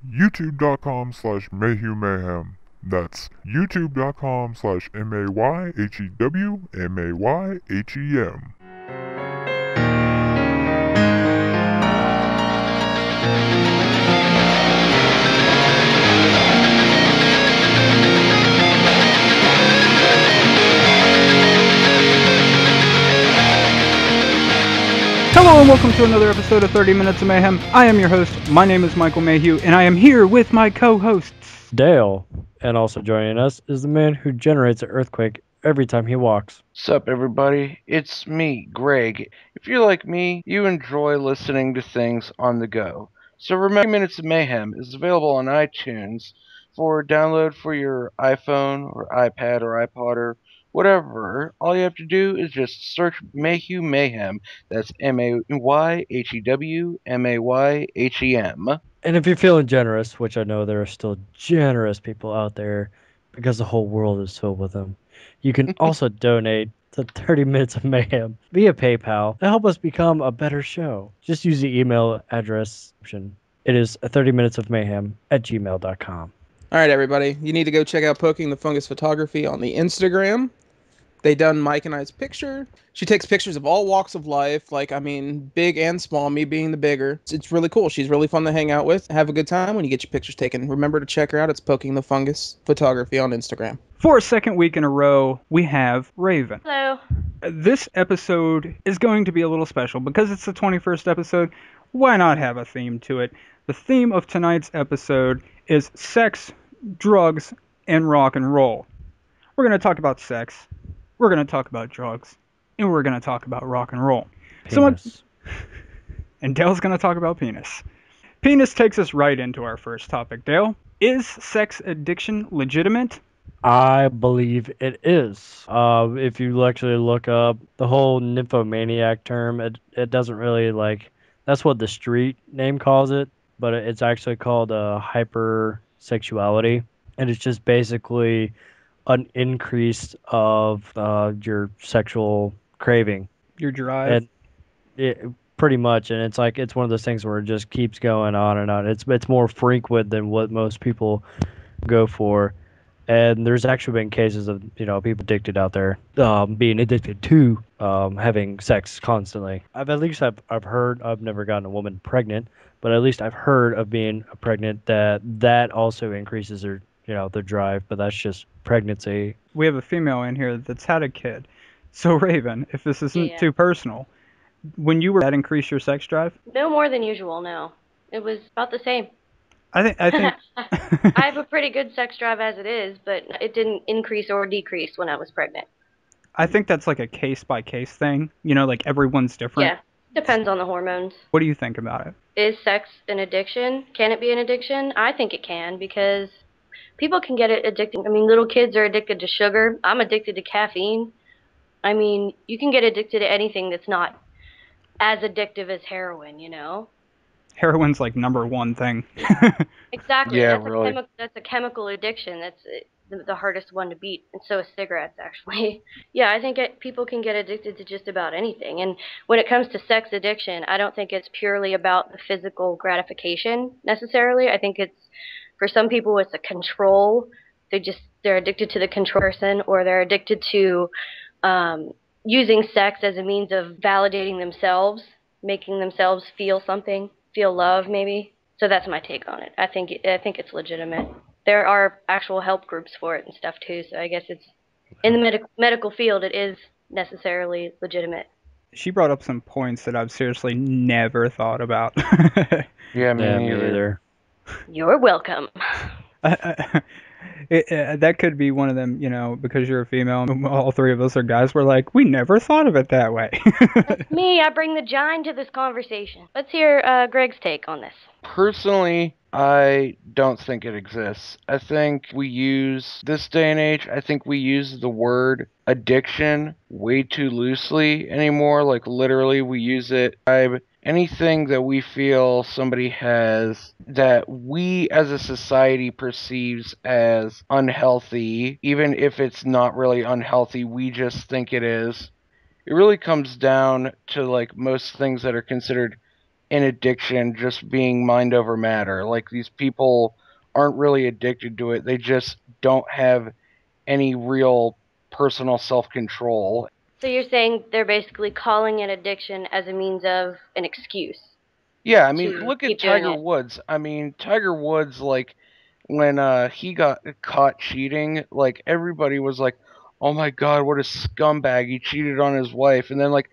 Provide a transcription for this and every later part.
youtube.com/MayhewMayhem. That's youtube.com/MayhewMayhem. Hello and welcome to another episode of 30 Minutes of Mayhem. I am your host, my name is Michael Mayhew, and I am here with my co-hosts, Dale. And also joining us is the man who generates an earthquake every time he walks. Sup everybody, it's me, Greg. If you're like me, you enjoy listening to things on the go. So remember, Minutes of Mayhem is available on iTunes for download for your iPhone or iPad or iPod or whatever. All you have to do is just search MayhewMayhem. That's MayhewMayhem. And if you're feeling generous, which I know there are still generous people out there because the whole world is filled with them, you can also donate to 30 Minutes of Mayhem via PayPal to help us become a better show. Just use the email address option. It is 30minutesofmayhem@gmail.com. All right, everybody. You need to go check out Poking the Fungus Photography on the Instagram. They done Mike and I's picture. She takes pictures of all walks of life, big and small, me being the bigger. It's really cool. She's really fun to hang out with. Have a good time when you get your pictures taken. Remember to check her out. It's Poking the Fungus Photography on Instagram. for a second week in a row, we have Raven. Hello. This episode is going to be a little special because it's the 21st episode. Why not have a theme to it? The theme of tonight's episode is sex, drugs, and rock and roll. We're going to talk about sex. We're going to talk about drugs, and we're going to talk about rock and roll. Penis. And Dale's going to talk about penis. Penis takes us right into our first topic. Dale, is sex addiction legitimate? I believe it is. If you actually look up the whole nymphomaniac term, it doesn't really that's what the street name calls it, but it's actually called hypersexuality, and it's just basically an increase of your sexual craving. Your drive? And pretty much, and it's one of those things where it just keeps going on and on. It's more frequent than what most people go for. And there's actually been cases of people addicted out there, being addicted to having sex constantly. I've heard. I've never gotten a woman pregnant, but at least I've heard of being pregnant that also increases their their drive. But that's just pregnancy. We have a female in here that's had a kid. So Raven, if this isn't too personal, when you were that increase your sex drive? No more than usual. No, it was about the same. I think I have a pretty good sex drive as it is, but it didn't increase or decrease when I was pregnant. I think that's like a case-by-case thing. Everyone's different. Yeah, depends on the hormones. What do you think about it? Is sex an addiction? Can it be an addiction? I think it can, because people can get it addicted. I mean, little kids are addicted to sugar. I'm addicted to caffeine. I mean, you can get addicted to anything that's not as addictive as heroin, Heroin's like number one thing. Exactly. Yeah, that's really. That's a chemical addiction. That's the hardest one to beat, and so is cigarettes, actually. Yeah, I think people can get addicted to just about anything. And when it comes to sex addiction, I don't think it's purely about the physical gratification necessarily. I think for some people, it's a control. They're addicted to the control person, or they're addicted to using sex as a means of validating themselves, making themselves feel something. Feel love, maybe. So that's my take on it. I think it's legitimate. There are actual help groups for it and stuff too. So I guess it's in the medical field. It is necessarily legitimate. She brought up some points that I've seriously never thought about. Yeah, me Me neither. either. You're welcome. That could be one of them, because you're a female and all three of us are guys. We're like, we never thought of it that way. That's me. I bring the Djent to this conversation. Let's hear Greg's take on this. Personally, I don't think it exists. I think this day and age, I think we use the word addiction way too loosely anymore. Like, literally, we use it anything that we feel somebody has that we as a society perceives as unhealthy, even if it's not really unhealthy, we just think it is. It really comes down to most things that are considered an addiction just being mind over matter. Like, these people aren't really addicted to it. They just don't have any real personal self-control. So you're saying they're basically calling it addiction as a means of an excuse. Yeah, I mean, To look at keep doing Tiger it. Woods. I mean, Tiger Woods, like, when he got caught cheating, like, everybody was like, oh my god, what a scumbag, he cheated on his wife. And then, like,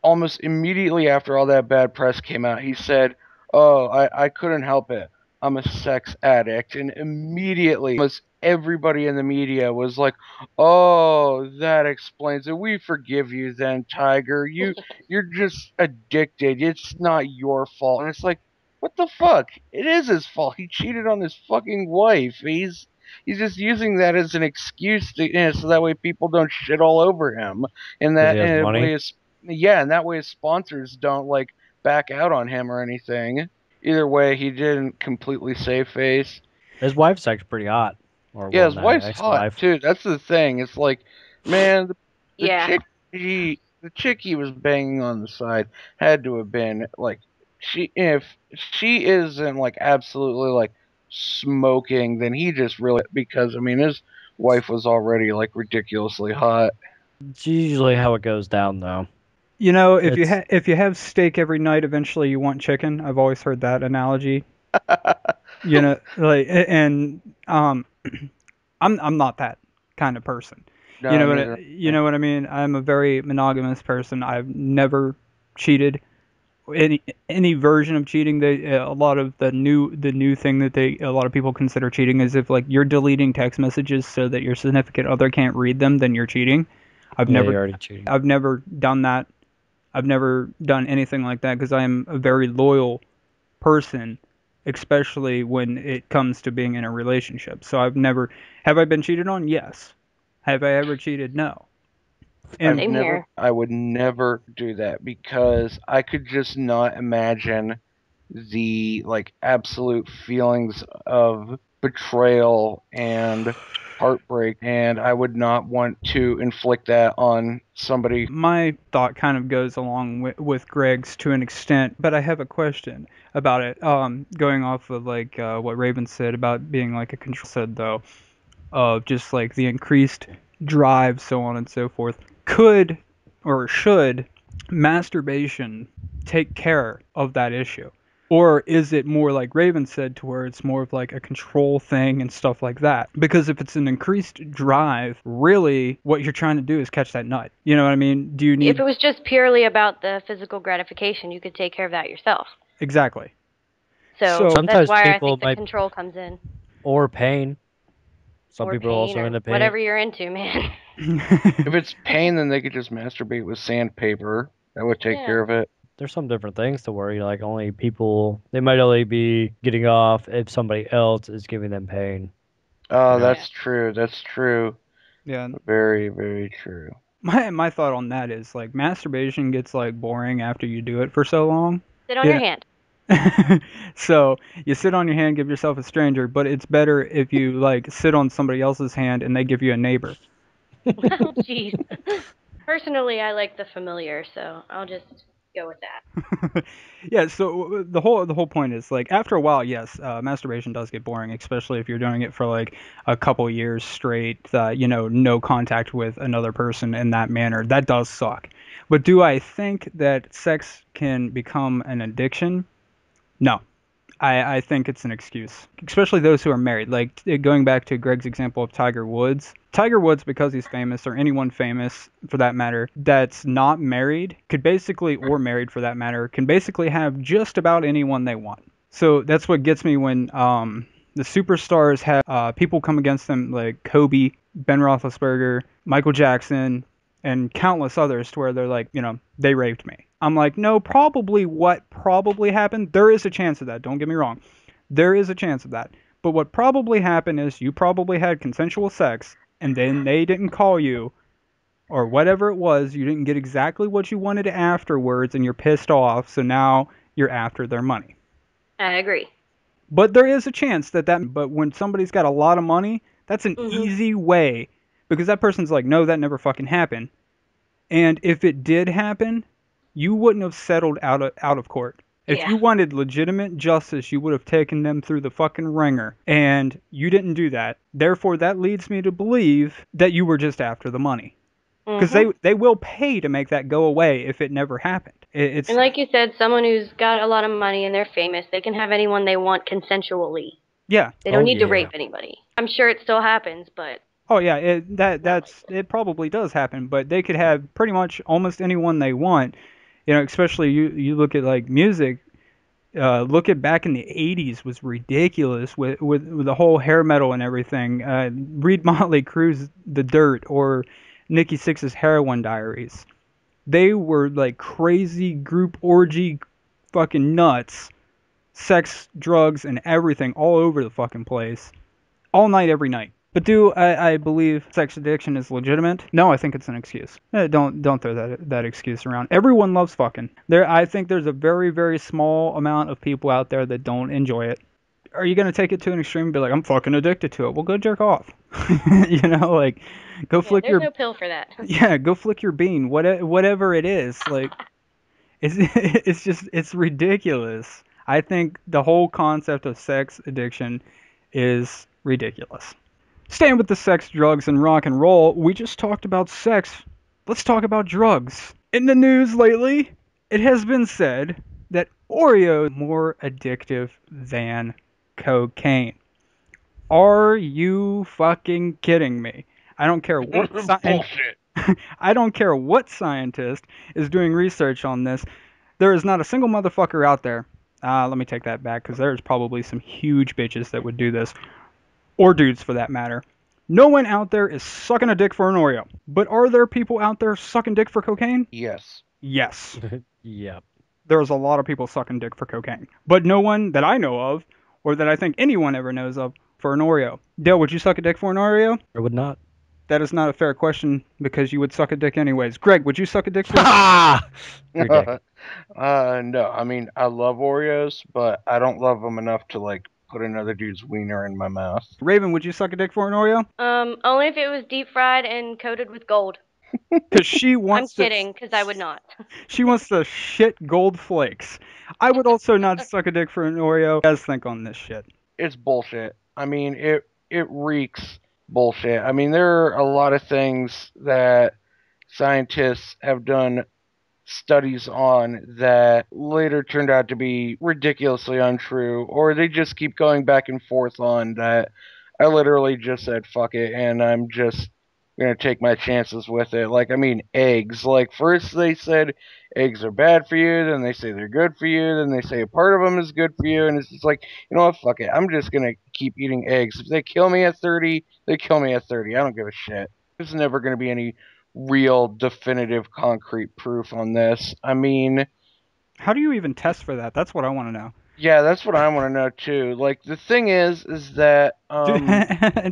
almost immediately after all that bad press came out, he said, oh, I couldn't help it, I'm a sex addict. And immediately, almost everybody in the media was like, oh, that explains it, we forgive you then, Tiger, you're just addicted, it's not your fault. And it's like, what the fuck? It is his fault. He cheated on his fucking wife. He's just using that as an excuse to, so that way people don't shit all over him. And Because he that has and money. way is yeah, and that way his sponsors don't like back out on him or anything. Either way, he didn't completely save face. His wife's actually pretty hot. Or Yeah, well, his wife's hot ex-wife. too. That's the thing. It's like, man, the Yeah. the chick he was banging on the side had to have been like, if she isn't like absolutely like smoking, then he just really, because I mean his wife was already like ridiculously hot. It's usually how it goes down, though. You know, It's if you have steak every night, eventually you want chicken. I've always heard that analogy. You know, like, and I'm not that kind of person. You No, know neither. you know what I mean? I'm a very monogamous person. I've never cheated. Any version of cheating, a lot of the new thing that a lot of people consider cheating is if like you're deleting text messages so that your significant other can't read them, then you're cheating. I've yeah, never you're already cheating. I've never done that. I've never done anything like that because I am a very loyal person, especially when it comes to being in a relationship. So have I been cheated on? Yes. Have I ever cheated? No. And Same here. I would never do that because I could just not imagine the like absolute feelings of betrayal and heartbreak, and I would not want to inflict that on somebody. my thought kind of goes along with Greg's to an extent, but I have a question about it. Going off of like what Raven said about being like a control said though, of just like the increased drive, so on and so forth. Could or should masturbation take care of that issue? Or is it more like Raven said, to where it's more of like a control thing and stuff like that? Because if it's an increased drive, really what you're trying to do is catch that nut. You know what I mean? Do you If need. it was just purely about the physical gratification, you could take care of that yourself. Exactly. So So- that's Sometimes why I people think the might, control comes in. or pain. Some Or people are pain also or into pain. whatever you're into, man. If it's pain, then they could just masturbate with sandpaper. That would take Yeah. care of it. There's some different things to where you like only people, they might only be getting off if somebody else is giving them pain. Oh, Yeah. that's true. That's true. Yeah. Very, very true. My thought on that is like masturbation gets like boring after you do it for so long. Sit on Yeah. your hand. So you sit on your hand, give yourself a stranger, but it's better if you like sit on somebody else's hand and they give you a neighbor. Oh, jeez. Personally, I like the familiar, so I'll just go with that. Yeah, so the whole point is like after a while, yes, masturbation does get boring, especially if you're doing it for like a couple years straight. No contact with another person in that manner. That does suck. But do I think that sex can become an addiction? No. I think it's an excuse, especially those who are married. Like going back to Greg's example of Tiger Woods. Tiger Woods, because he's famous, or anyone famous for that matter, that's not married, could basically, or married for that matter, can basically have just about anyone they want. So that's what gets me when the superstars have people come against them like Kobe, Ben Roethlisberger, Michael Jackson, and countless others, to where they're like, they raped me. I'm like, no, what probably happened, there is a chance of that. Don't get me wrong. There is a chance of that. But what probably happened is you probably had consensual sex, and then they didn't call you, or whatever it was, you didn't get exactly what you wanted afterwards, and you're pissed off, so now you're after their money. I agree. But there is a chance but when somebody's got a lot of money, that's an easy way, because that person's like, no, that never fucking happened. And if it did happen, you wouldn't have settled out of court. If you wanted legitimate justice, you would have taken them through the fucking ringer. And you didn't do that. Therefore, that leads me to believe that you were just after the money. Because they will pay to make that go away if it never happened. It's And like you said, someone who's got a lot of money and they're famous, they can have anyone they want consensually. Yeah. They don't need to rape anybody. I'm sure it still happens, but... Oh, yeah, it probably does happen, but they could have pretty much almost anyone they want. You know, especially you look at, like, music. Look at back in the 80s was ridiculous with the whole hair metal and everything. Read Motley Crue's The Dirt or Nikki Sixx's Heroin Diaries. They were like crazy group orgy fucking nuts. Sex, drugs, and everything all over the fucking place. All night, every night. But do I believe sex addiction is legitimate? No, I think it's an excuse. Don't throw that excuse around. Everyone loves fucking. I think there's a very, very small amount of people out there that don't enjoy it. Are you gonna take it to an extreme and be like, I'm fucking addicted to it? Well, go jerk off. You know, like, go flick there's no pill for that. Yeah, go flick your bean. Whatever it is, like, it's ridiculous. I think the whole concept of sex addiction is ridiculous. Staying with the sex, drugs, and rock and roll, we just talked about sex. Let's talk about drugs. In the news lately, it has been said that Oreos are more addictive than cocaine. Are you fucking kidding me? I don't care what Bullshit. I don't care what scientist is doing research on this. There is not a single motherfucker out there. Let me take that back, because there's probably some huge bitches that would do this. Or dudes, for that matter. No one out there is sucking a dick for an Oreo. But are there people out there sucking dick for cocaine? Yes. Yes. Yep. There's a lot of people sucking dick for cocaine. But no one that I know of, or that I think anyone ever knows of, for an Oreo. Dale, would you suck a dick for an Oreo? I would not. That is not a fair question, because you would suck a dick anyways. Greg, would you suck a dick for Ridiculous. No, I mean, I love Oreos, but I don't love them enough to, like, put another dude's wiener in my mouth. Raven, would you suck a dick for an Oreo? Only if it was deep fried and coated with gold. Because she wants I'm kidding, because I would not. She wants the shit gold flakes. I would also not suck a dick for an Oreo. You guys think on this shit? It's bullshit. I mean, it reeks bullshit. I mean, there are a lot of things that scientists have done studies on that later turned out to be ridiculously untrue, or they just keep going back and forth on that. I literally just said fuck it, and I'm just gonna take my chances with it. Like, I mean, eggs. Like, first they said eggs are bad for you, then they say they're good for you, then they say a part of them is good for you, and it's just like, you know what, fuck it. I'm just gonna keep eating eggs. If they kill me at 30, they kill me at 30. I don't give a shit. There's never gonna be any real definitive concrete proof on this. I mean, how do you even test for that? That's what I want to know. Yeah, that's what I want to know too. Like, the thing is that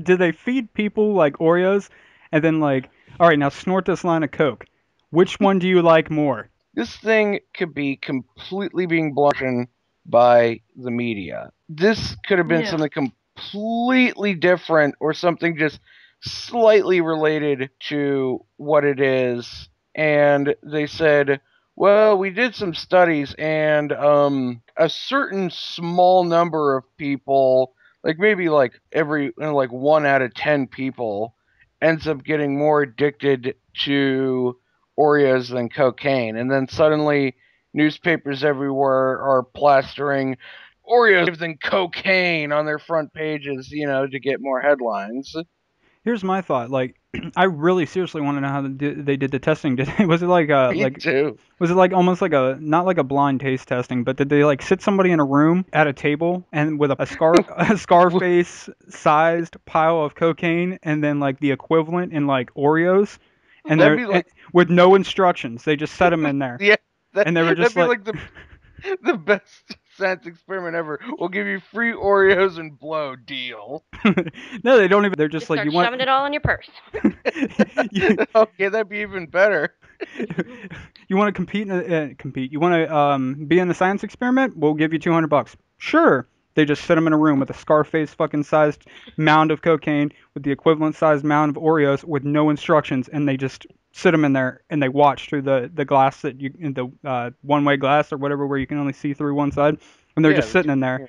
do they feed people like Oreos and then like, all right, now snort this line of Coke. Which one do you like more? This thing could be completely being blown by the media. This could have been something completely different, or something just slightly related to what it is. And they said, well, we did some studies, and a certain small number of people, like maybe like 1 out of 10 people, ends up getting more addicted to Oreos than cocaine. And then suddenly newspapers everywhere are plastering Oreos than cocaine on their front pages, to get more headlines. Here's my thought. Like, I really seriously want to know how they did the testing. Was it like Me too. Was it like almost like not like a blind taste testing, but did they like sit somebody in a room at a table and with a Scarface sized pile of cocaine and then like the equivalent in like Oreos, and with no instructions, they just set them in there. Yeah, and they were just that'd be like the best science experiment ever. We'll give you free Oreos and blow deal. No, they don't even. They're just like, you want shoving it all in your purse. Okay, that'd be even better. You want to compete? You want to be in the science experiment? We'll give you $200. Sure. They just sit them in a room with a Scarface fucking sized mound of cocaine with the equivalent sized mound of Oreos with no instructions, and they just sit them in there and they watch through the glass that you in the one-way glass or whatever where you can only see through one side, and they're Yeah, just sitting in there yeah,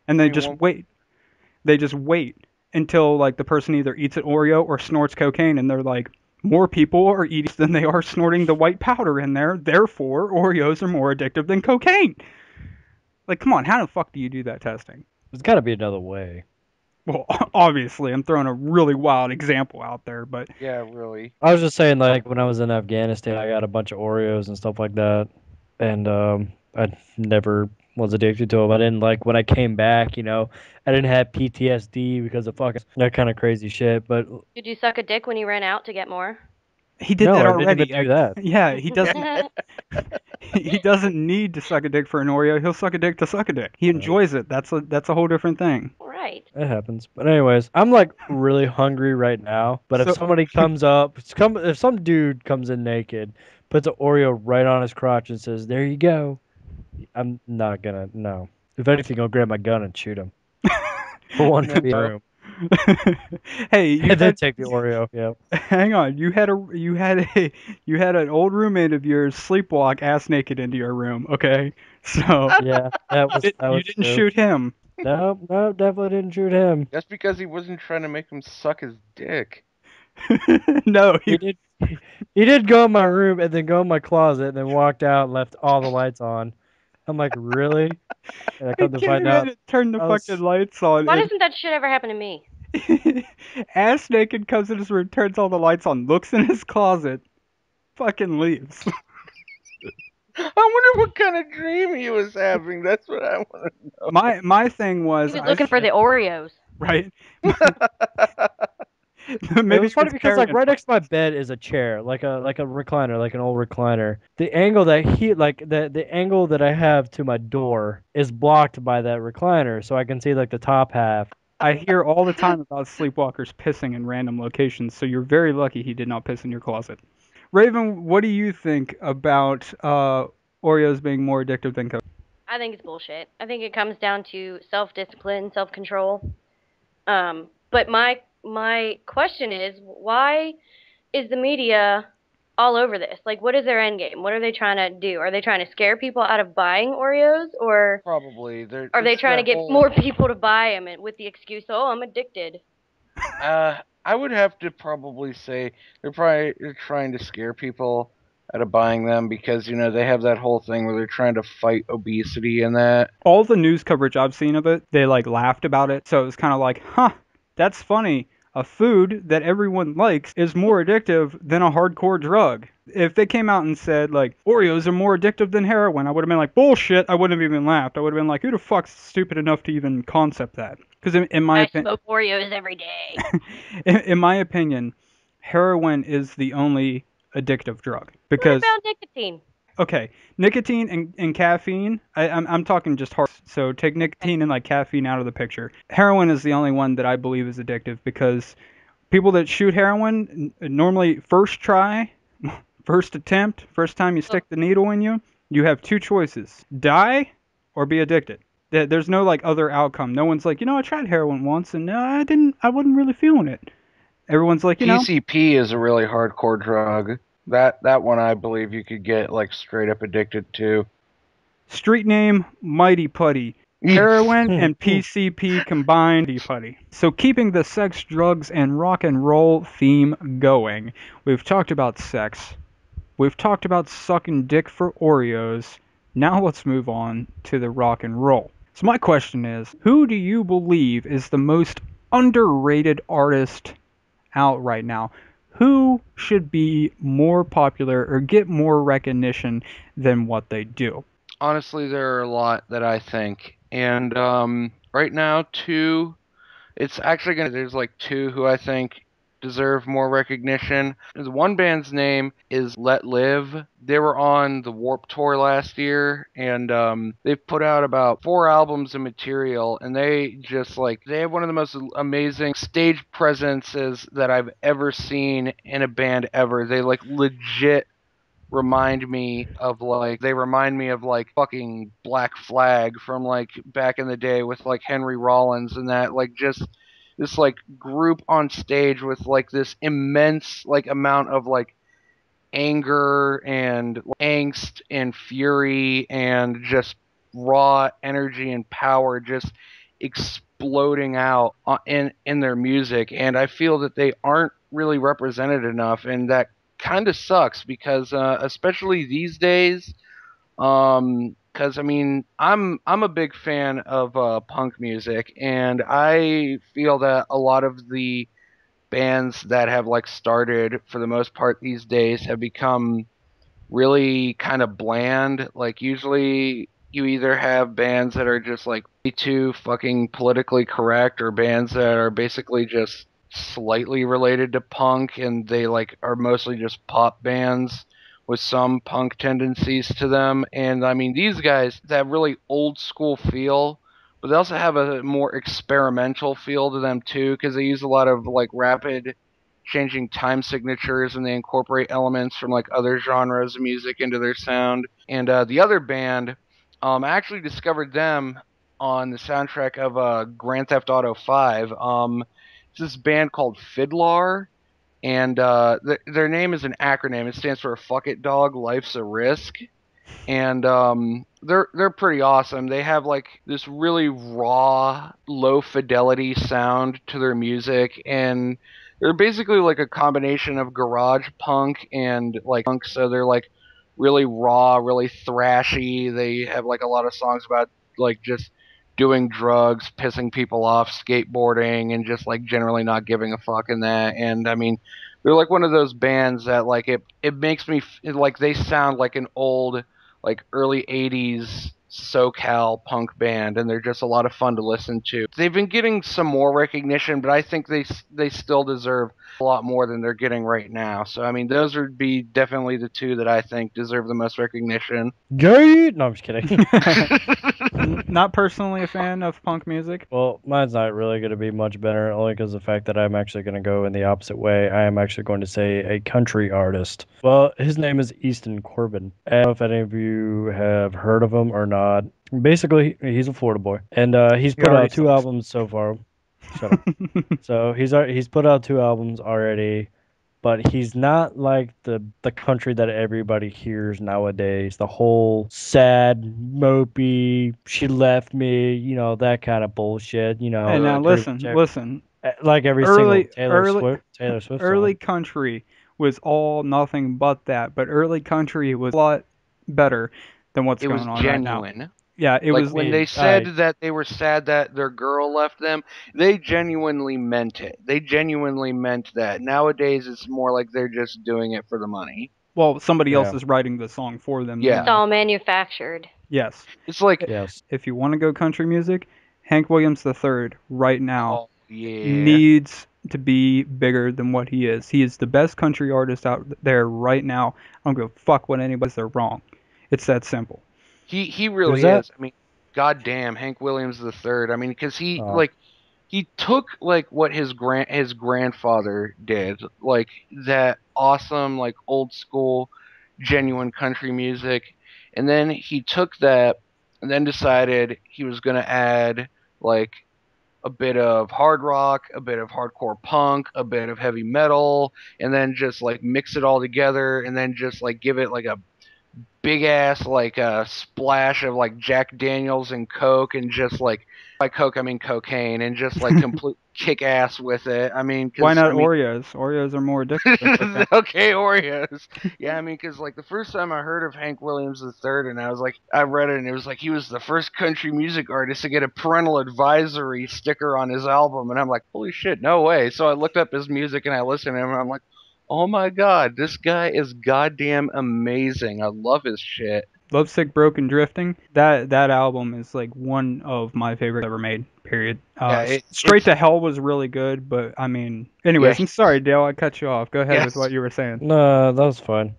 and they between just one- wait. They just wait until like the person either eats an Oreo or snorts cocaine, and they're like, more people are eating than they are snorting the white powder in there. Therefore, Oreos are more addictive than cocaine. Like, come on, how the fuck do you do that testing? There's got to be another way. Well, obviously, I'm throwing a really wild example out there, but Yeah, really. I was just saying, like, when I was in Afghanistan, I got a bunch of Oreos and stuff like that, and I never was addicted to them. I didn't like when I came back, I didn't have PTSD because of fucking that kind of crazy shit. But Did you suck a dick when you ran out to get more? he did no, that I didn't even already. do that. Yeah, he doesn't. He doesn't need to suck a dick for an Oreo. He'll suck a dick to suck a dick. He enjoys it. That's a whole different thing. Right. It happens. But anyways, I'm like really hungry right now. But if So- somebody comes up, if some dude comes in naked, puts an Oreo right on his crotch and says, "There you go," I'm not gonna. No. If anything, I'll grab my gun and shoot him. For one to be in the room. Hey, you And then had, take the Oreo. Yeah. hang on. You had an old roommate of yours sleepwalk ass naked into your room. Okay, so Yeah. That was you didn't true. shoot him. No, definitely didn't shoot him. That's because he wasn't trying to make him suck his dick. No, He did. He did go in my room and then go in my closet and then walked out and left all the lights on. I'm like, really? And I he come to came find in out, and turned the I was- fucking lights on. Why doesn't that shit ever happen to me? Ass naked comes in his room, turns all the lights on, looks in his closet, fucking leaves. I wonder what kind of dream he was having. That's what I want to know. My thing was, He was looking for the Oreos. right. it Maybe was he funny because like carrying- right next to my bed is a chair, like a recliner, like an old recliner. The angle that the angle that I have to my door is blocked by that recliner, so I can see like the top half. I hear all the time about sleepwalkers pissing in random locations, so you're very lucky he did not piss in your closet. Raven, what do you think about Oreos being more addictive than Coke? I think it's bullshit. I think it comes down to self-discipline, self-control. But my question is, why is the media all over this? Like, what is their end game? What are they trying to do? Are they trying to scare people out of buying Oreos, or Probably. are they It's trying to that get whole- more people to buy them with the excuse, "Oh, I'm addicted"? I would have to probably say they're trying to scare people out of buying them because they have that whole thing where they're trying to fight obesity and that. All the news coverage I've seen of it, they like laughed about it, so it was kind of like, huh, that's funny. A food that everyone likes is more addictive than a hardcore drug. If they came out and said like Oreos are more addictive than heroin, I would have been like bullshit. I wouldn't have even laughed. I would have been like, who the fuck's stupid enough to even concept that? Because in my I opinion, smoke Oreos every day. in my opinion, heroin is the only addictive drug. What Because about nicotine? okay, nicotine and caffeine. I'm talking just hard. So take nicotine and like caffeine out of the picture. Heroin is the only one that I believe is addictive because people that shoot heroin normally first try, first attempt, first time you stick the needle in you, you have two choices: die or be addicted. There's no like other outcome. No one's like, I tried heroin once and I didn't. I wasn't really feeling it. Everyone's like, PCP is a really hardcore drug. That one I believe you could get like straight up addicted to. street name Mighty Putty. Heroin and PCP combined putty. So keeping the sex, drugs, and rock and roll theme going, we've talked about sex. We've talked about sucking dick for Oreos. Now let's move on to the rock and roll. So my question is, who do you believe is the most underrated artist out right now? Who should be more popular or get more recognition than what they do? Honestly, there are a lot that I think. And right now, there's like two who I think deserve more recognition. The one band's name is Let Live. They were on the Warped Tour last year, and they've put out about 4 albums of material, and they have one of the most amazing stage presences that I've ever seen in a band ever. They legit remind me of fucking Black Flag from back in the day with Henry Rollins and that just this group on stage with this immense amount of anger and angst and fury and just raw energy and power just exploding out in their music, and I feel that they aren't really represented enough, and that kind of sucks because especially these days, because I mean I'm a big fan of punk music, and I feel that a lot of the bands that have like started for the most part these days have become really kind of bland. Like usually you either have bands that are just like way too fucking politically correct, or bands that are basically just slightly related to punk and they like are mostly just pop bands with some punk tendencies to them. And I mean these guys that have really old school feel, but they also have a more experimental feel to them too, because they use a lot of like rapid changing time signatures, and they incorporate elements from like other genres of music into their sound. And the other band, I actually discovered them on the soundtrack of Grand Theft Auto 5. It's this band called Fiddlar, and their name is an acronym. It stands for "Fuck It Dog, Life's a Risk." And they're pretty awesome. They have like this really raw, low fidelity sound to their music, and they're basically like a combination of garage punk and like punk. So they're like really raw, really thrashy. They have like a lot of songs about like just doing drugs, pissing people off, skateboarding, and just like generally not giving a fuck in that. And I mean, they're like one of those bands that like it makes me like they sound like an old like early 80s SoCal punk band, and they're just a lot of fun to listen to. They've been getting some more recognition, but I think they still deserve a lot more than they're getting right now. So I mean, those would be definitely the two that I think deserve the most recognition. Gay! No, I'm just kidding. Not personally a fan of punk music. Well, mine's not really going to be much better, only because of the fact that I'm actually going to go in the opposite way. I am actually going to say a country artist. Well, his name is Easton Corbin. I don't know if any of you have heard of him or not. Basically, he's a Florida boy, and he's He put already out 2 sucks. albums so far. Shut up. So he's put out 2 albums already, but he's not like the country that everybody hears nowadays. The whole sad, mopey, she left me, that kind of bullshit. Hey, now Pretty listen, much listen. like every single Early, early, Taylor Swift early song. country was all nothing but that, but early country was a lot better than what's It was going on right now. genuine. Yeah, it Like was. when they said that they were sad that their girl left them, they genuinely meant it. They genuinely meant that. Nowadays, it's more like they're just doing it for the money. Well, somebody else Yeah. is writing the song for them. Yeah. It's all manufactured. Yes. It's like, Yes. If you want to go country music, Hank Williams III right now oh yeah, needs to be bigger than what he is. He is the best country artist out there right now. I don't give a fuck what anybody says, they're wrong. It's that simple. he really that? is. I mean, goddamn, Hank Williams III. I mean, because he Oh. like he took like what his grandfather did, like that awesome like old school genuine country music, and then he took that and then decided he was going to add like a bit of hard rock, a bit of hardcore punk, a bit of heavy metal, and then just like mix it all together, and then just like give it like a big ass like a splash of like Jack Daniels and Coke, and just like by Coke I mean cocaine, and just like complete kick ass with it. I mean, Why because not Oreos? Oreos are more addictive than cocaine. okay, Oreos. Yeah, I mean, because like the first time I heard of Hank Williams III, and I was like, I read it, and it was like he was the first country music artist to get a parental advisory sticker on his album, and I'm like, holy shit, no way. So I looked up his music and I listened to him, and I'm like, oh my god, this guy is goddamn amazing. I love his shit. Lovesick, Broken, Drifting. That album is like one of my favorites ever made. Period. Yeah, Straight to Hell was really good, but I mean, anyways, Yeah. I'm sorry, Dale, I cut you off. Go ahead with Yes. what you were saying. No, that was fine.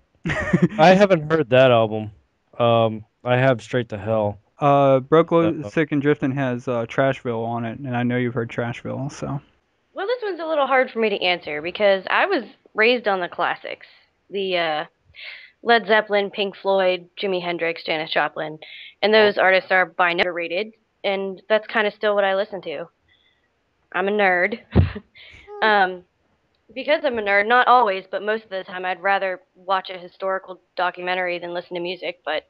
I haven't heard that album. I have Straight to Hell. Broke, Sick, and Drifting has Trashville on it, and I know you've heard Trashville, so. Well, this one's a little hard for me to answer because I was raised on the classics. The Led Zeppelin, Pink Floyd, Jimi Hendrix, Janis Joplin, and those artists are by now rated, and that's kind of still what I listen to. I'm a nerd. Because I'm a nerd, not always, but most of the time, I'd rather watch a historical documentary than listen to music. But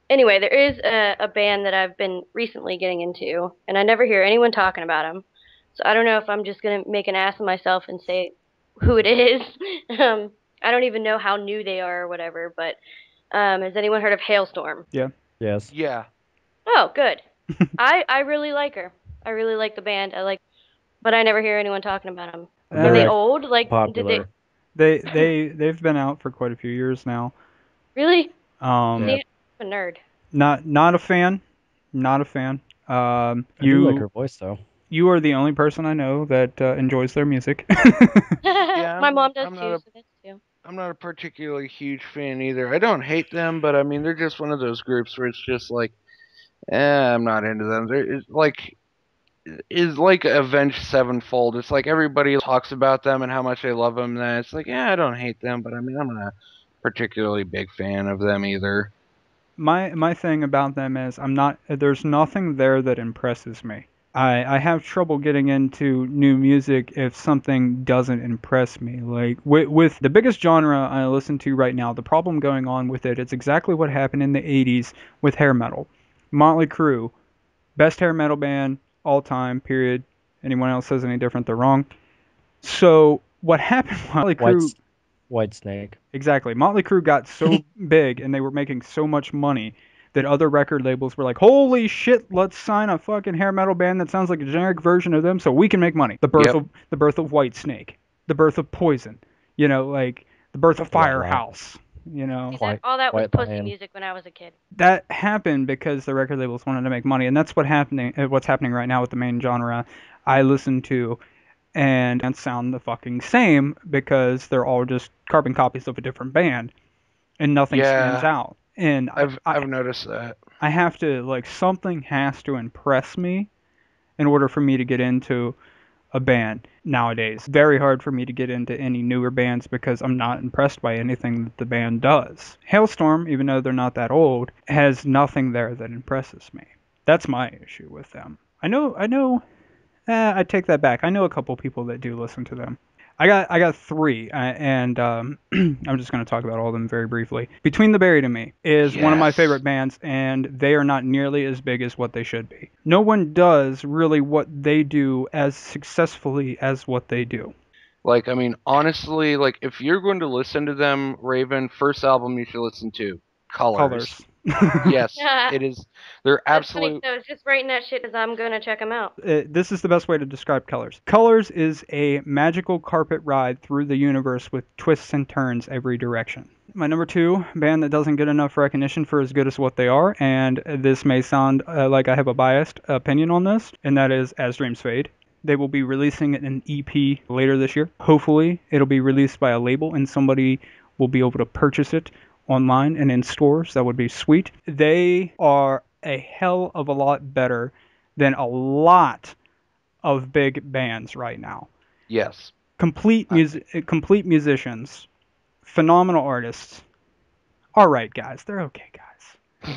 anyway, there is a band that I've been recently getting into, and I never hear anyone talking about them. So I don't know if I'm just gonna make an ass of myself and say who it is. I don't even know how new they are or whatever. But has anyone heard of Hailstorm? Yeah. Yes. Yeah. Oh, good. I really like her. I really like the band. But I never hear anyone talking about them. Are they Very old? Like, did they popular. They've been out for quite a few years now. really? Um, Yeah. See, I'm a nerd. not a fan, not a fan. I do like her voice though. You are the only person I know that enjoys their music. Yeah, My mom does I'm not too, a so that's too. I'm not a particularly huge fan either. I don't hate them, but I mean they're just one of those groups where it's just like, I'm not into them. It's like is like Avenged Sevenfold. It's like everybody talks about them and how much they love them. And it's like, yeah, I don't hate them, but I mean I'm not a particularly big fan of them either. My thing about them is there's nothing there that impresses me. I have trouble getting into new music if something doesn't impress me. Like with the biggest genre I listen to right now, the problem going on with it's exactly what happened in the 80s with hair metal. Motley Crue, best hair metal band all time, period. Anyone else says any different, they're wrong. So what happened? Motley Crue, White Snake. exactly. Motley Crue got so big and they were making so much money that other record labels were like, "Holy shit, let's sign a fucking hair metal band that sounds like a generic version of them so we can make money." Yep. The birth of White Snake, the birth of Poison, like the birth of Wow. Firehouse, See, all that was White pussy Lion. music when I was a kid. that happened because the record labels wanted to make money, and that's what's happening right now with the main genre I listen to, and sound the fucking same because they're all just carbon copies of a different band, and nothing stands Yeah, out. And I've noticed that. I have to something has to impress me in order for me to get into a band nowadays. Very hard for me to get into any newer bands because I'm not impressed by anything that the band does. Hailstorm, even though they're not that old, has nothing there that impresses me. That's my issue with them. I take that back. I know a couple people that do listen to them. I got three, and I'm just going to talk about all of them very briefly. Between the Buried and Me is one of my Yes. favorite bands, and they are not nearly as big as what they should be. No one does really what they do as successfully as what they do. Like, I mean, honestly, like if you're going to listen to them, Raven, first album you should listen to, Colors. Colors. Yes, it is. They're That's funny. absolute. So I was just writing that shit as I'm gonna check them out. This is the best way to describe Colors. Colors is a magical carpet ride through the universe with twists and turns every direction. My number two band that doesn't get enough recognition for as good as what they are, and this may sound like I have a biased opinion on this, and that is As Dreams Fade. They will be releasing an EP later this year. Hopefully, it'll be released by a label and somebody will be able to purchase it online and in stores. That would be sweet. They are a hell of a lot better than a lot of big bands right now. Yes. Complete musicians, phenomenal artists. All right, guys, they're okay, guys.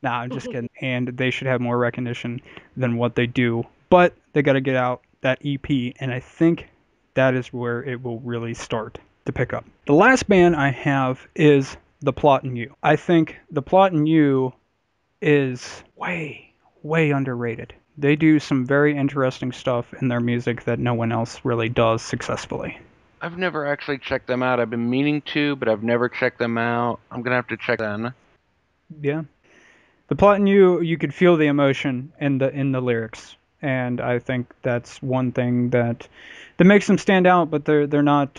Nah, I'm just kidding. And they should have more recognition than what they do. But they got to get out that EP, and I think that is where it will really start to pick up. The last band I have is The Plot in You. I think The Plot in You is way, way underrated. They do some very interesting stuff in their music that no one else really does successfully. I've never actually checked them out. I've been meaning to, but I've never checked them out. I'm gonna have to check them. Yeah. The Plot in You could feel the emotion in the lyrics, and I think that's one thing that makes them stand out. But they're not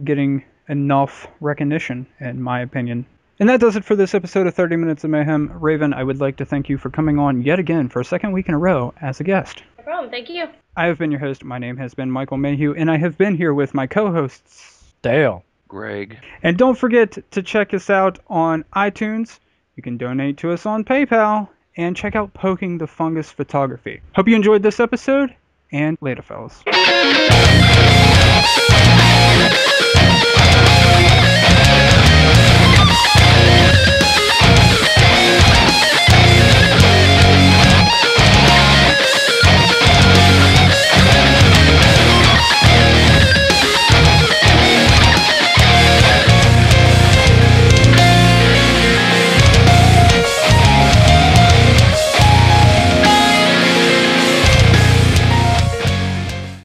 getting enough recognition, in my opinion. And that does it for this episode of 30 Minutes of Mayhem. Raven, I would like to thank you for coming on yet again for a second week in a row as a guest. No problem. Thank you. I have been your host. My name has been Michael Mayhew, and I have been here with my co-hosts, Dale. Greg. And don't forget to check us out on iTunes. You can donate to us on PayPal, and check out Poking the Fungus Photography. Hope you enjoyed this episode, and later, fellas.